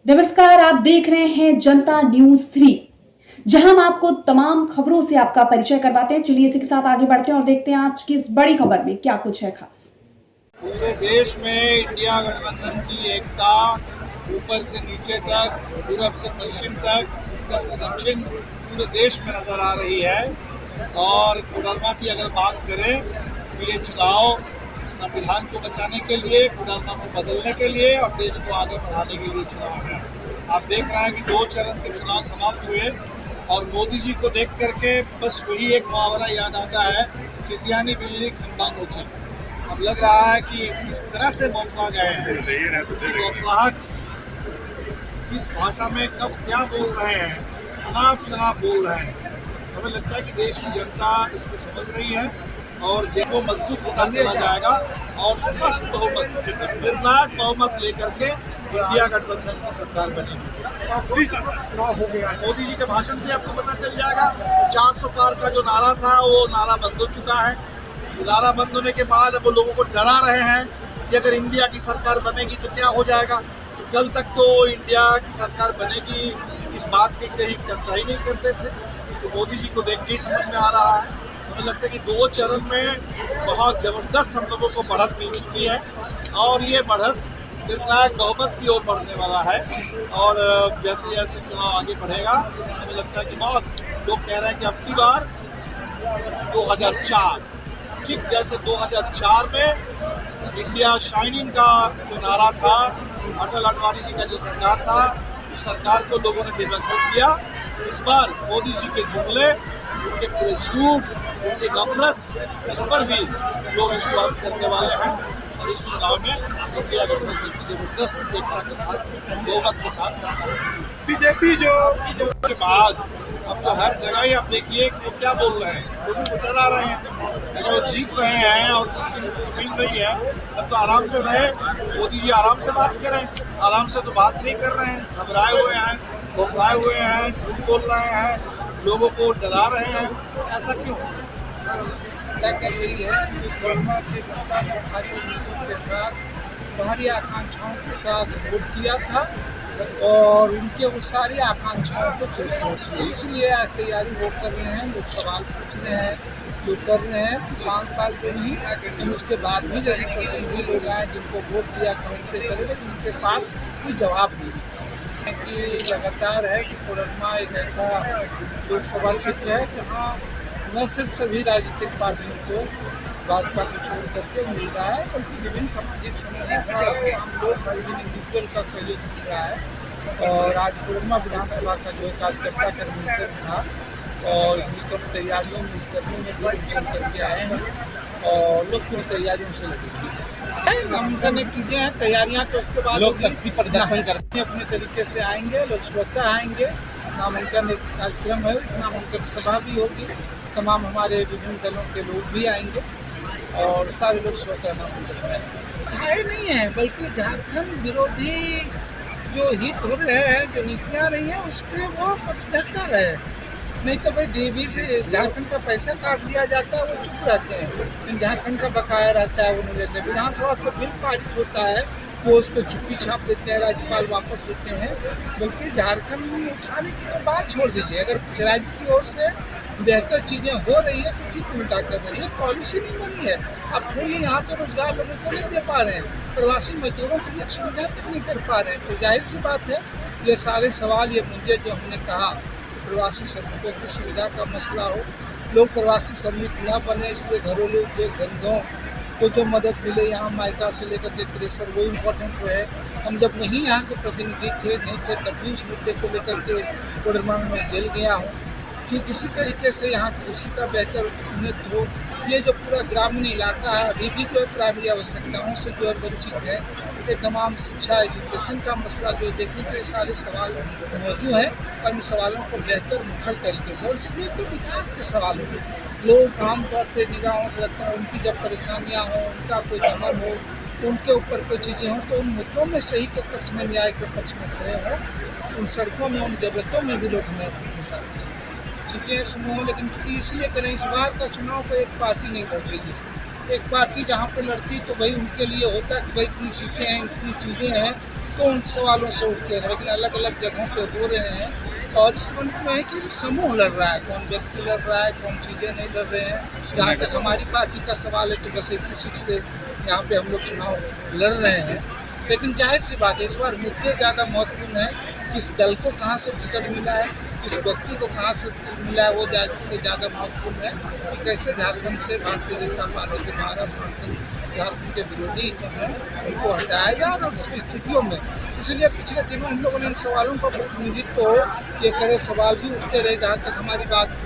नमस्कार, आप देख रहे हैं जनता न्यूज 3, जहां हम आपको तमाम खबरों से आपका परिचय करवाते हैं। चलिए इसी के साथ आगे बढ़ते हैं और देखते हैं आज की इस बड़ी खबर में क्या कुछ है खास। पूरे देश में इंडिया गठबंधन की एकता ऊपर से नीचे तक, पूरब से पश्चिम तक, उत्तर से दक्षिण पूरे देश में नजर आ रही है। और कोडरमा की अगर बात करें तो ये चुनाव संविधान को बचाने के लिए, कोडरमा को बदलने के लिए और देश को आगे बढ़ाने के लिए चुनाव है। आप देख रहे हैं कि 2 चरण के चुनाव समाप्त हुए और मोदी जी को देख करके बस वही एक मुहावरा याद आता है कि सियानी बिल्ली खंबा नोचे। अब लग रहा है कि किस तरह से मौका गए हैं, तो किस भाषा में कब क्या बोल रहे हैं, अनाप शनाप बोल रहे हैं। हमें लगता है कि देश की जनता इसको समझ रही है और जिनको मजबूत होता चला जाएगा और स्पष्ट बहुमत, निर्णायक बहुमत लेकर के इंडिया गठबंधन की सरकार बनेगी। मोदी जी के भाषण से आपको पता चल जाएगा। 400 पार का जो नारा था वो नारा बंद हो चुका है। नारा बंद होने के बाद अब वो लोगों को डरा रहे हैं कि अगर इंडिया की सरकार बनेगी तो क्या हो जाएगा। कल तक तो इंडिया की सरकार बनेगी इस बात की कहीं चर्चा ही नहीं करते थे, तो मोदी जी को देख के ही समझ में आ रहा है। हमें लगता है कि 2 चरण में बहुत ज़बरदस्त हम लोगों को बढ़त मिल चुकी है और ये बढ़त निर्णायक बहुमत की ओर बढ़ने वाला है। और जैसे जैसे चुनाव आगे बढ़ेगा हमें लगता है कि बहुत लोग कह रहे हैं कि अब की बार 2004, ठीक जैसे 2004 में इंडिया शाइनिंग का जो नारा था, अटल अडवाणी जी का जो सरकार था, उस सरकार को लोगों ने बेदखल किया। इस बार मोदी जी के जुमले, उनके पूरे झूठ, उनकी नफरत, इस पर भी लोग इसको अर्थ करने वाले हैं। और इस चुनाव में इंडिया गठबंधन की जबरदस्त एकता के साथ, बहुमत के साथ बीजेपी जो के बाद अब तो हर जगह ही आप देखिए वो क्या बोल रहे हैं, वो भी उतर आ रहे हैं। अगर वो जीत रहे हैं और सीट मिल रही है तब तो आराम से रहे, मोदी जी आराम से बात करें। आराम से तो बात नहीं कर रहे हैं, घबराए हुए हैं, घबराए हुए हैं, झूठ बोल रहे हैं, लोगों को डरा रहे हैं। ऐसा क्यों? क्या कर रही है कि कोरोना के जनता ने भारी उम्मीदों के साथ, भारी आकांक्षाओं के साथ वोट किया था और उनके वो सारी आकांक्षाओं को चुन पहुँची है। इसलिए आज तैयारी वो कर रहे हैं, लोग सवाल पूछ रहे हैं, लोग कर रहे हैं। 5 साल तो नहीं, हम उसके बाद भी यदि प्रतिनिधि लोग आए जिनको वोट दिया था उनसे करें, लेकिन उनके पास कोई जवाब नहीं कि लगातार है कि कोडरमा एक ऐसा लोकसभा क्षेत्र है जहाँ न सिर्फ सभी राजनीतिक पार्टियों को भाजपा को छोड़ करके मिल रहा है, बल्कि विभिन्न सामाजिक समूहों का, हम लोग विभिन्न इंडिविजुअल का सहयोग मिल रहा है। और आज कोडरमा विधानसभा का जो कार्यकर्ता कन्वेंशन था और उनकी तैयारियों में इस गर्मी में भी चल करके आए हैं और लोग पूरी तैयारियों से लगे नामांकन एक चीज़ें हैं, तैयारियां तो उसके बाद लोग शक्ति प्रदर्शन करते हैं, अपने तरीके से आएंगे, लोग स्वतः आएंगे। नामांकन एक कार्यक्रम है, नामांकन सभा भी होगी, तमाम हमारे विभिन्न दलों के लोग भी आएंगे और सारे लोग स्वतः नामांकन करेंगे। नहीं है, बल्कि झारखंड विरोधी जो हित हो रहे हैं, जो नीतियाँ रही हैं, उस पर वो पक्षधरता रहे। नहीं तो भाई डीबी से झारखंड का पैसा काट दिया जाता है, वो चुप रहते हैं, लेकिन झारखंड का बकाया रहता है वो नहीं देते। विधानसभा से बिल पारित होता है, वो उस पर चुप्पी छाप देते हैं, राज्यपाल वापस होते हैं। बल्कि झारखंड में उठाने की तो बात छोड़ दीजिए, अगर राज्य की ओर से बेहतर चीज़ें हो रही है तो ठीक उल्टा कर रही है। पॉलिसी नहीं बनी है, अब थोड़ी यहाँ तो रोजगार लोगों को नहीं दे पा रहे हैं, प्रवासी मजदूरों के लिए सुविधा तक नहीं कर पा रहे हैं। तो जाहिर सी बात है ये सारे सवाल, ये मुद्दे जो हमने कहा प्रवासी श्रमिकों की सुविधा का मसला हो, लोग प्रवासी श्रमिक न बने, इसलिए घरेलू उद्योग धंधों को जो मदद मिले, यहाँ मायका से लेकर के क्रेशर, वो इम्पोर्टेंट है। हम जब नहीं यहाँ के प्रतिनिधि थे नहीं थे तब भी उस मुद्दे को लेकर के कोडरमा में जेल गया हूँ। ठीक इसी तरीके से यहाँ कृषि का बेहतर उन्नत हो। ये जो पूरा ग्रामीण इलाका है अभी भी जो प्राइमरी आवश्यकताओं से जो वंचित है, ये तमाम शिक्षा एजुकेशन का मसला जो देखें तो ये सारे सवाल मौजूद हैं और इन सवालों को बेहतर मुखर तरीके से, और इसलिए तो विकास के सवाल हो। लोग आमतौर पर निगाहों से लगता है उनकी जब परेशानियाँ हों, उनका कोई दमन हो, उनके ऊपर कोई चीज़ें हों, तो उन मुद्दों में सही के पक्ष में, न्याय के पक्ष में खड़े हों, उन सड़कों में, उन जरूरतों में भी लोग हमें हिस्सा दें। चीज़ें समूह, लेकिन चूँकि इसलिए करें, इस बार का चुनाव को एक पार्टी नहीं लड़ रही है। एक पार्टी जहाँ पर लड़ती तो भाई उनके लिए होता कि भाई इतनी सीटें हैं, इतनी चीज़ें हैं, तो उन सवालों से उठते हैं, लेकिन अलग अलग जगहों पे हो रहे हैं। और इस संबंध में है कि समूह लड़ रहा है, कौन व्यक्ति लड़ रहा है, कौन चीज़ें नहीं लड़ रहे हैं। जहाँ तक हमारी पार्टी का सवाल है तो बस एक ही सीट से यहाँ पे हम लोग चुनाव लड़ रहे हैं। लेकिन जाहिर सी बात है, इस बार मुद्दे ज़्यादा महत्वपूर्ण है। किस दल को कहाँ से टिकट मिला है, किस व्यक्ति को कहाँ से मिला है, वो से ज़्यादा महत्वपूर्ण है कि कैसे झारखंड से भारतीय जनता पार्टी के 12 सांसद झारखंड के विरोधी हैं उनको हटाया जाए। और उसकी स्थितियों में इसलिए पिछले दिनों हम लोगों ने इन सवालों का प्रतिनिधित्व ये करे, सवाल भी उठते रहे। जहाँ तक हमारी बात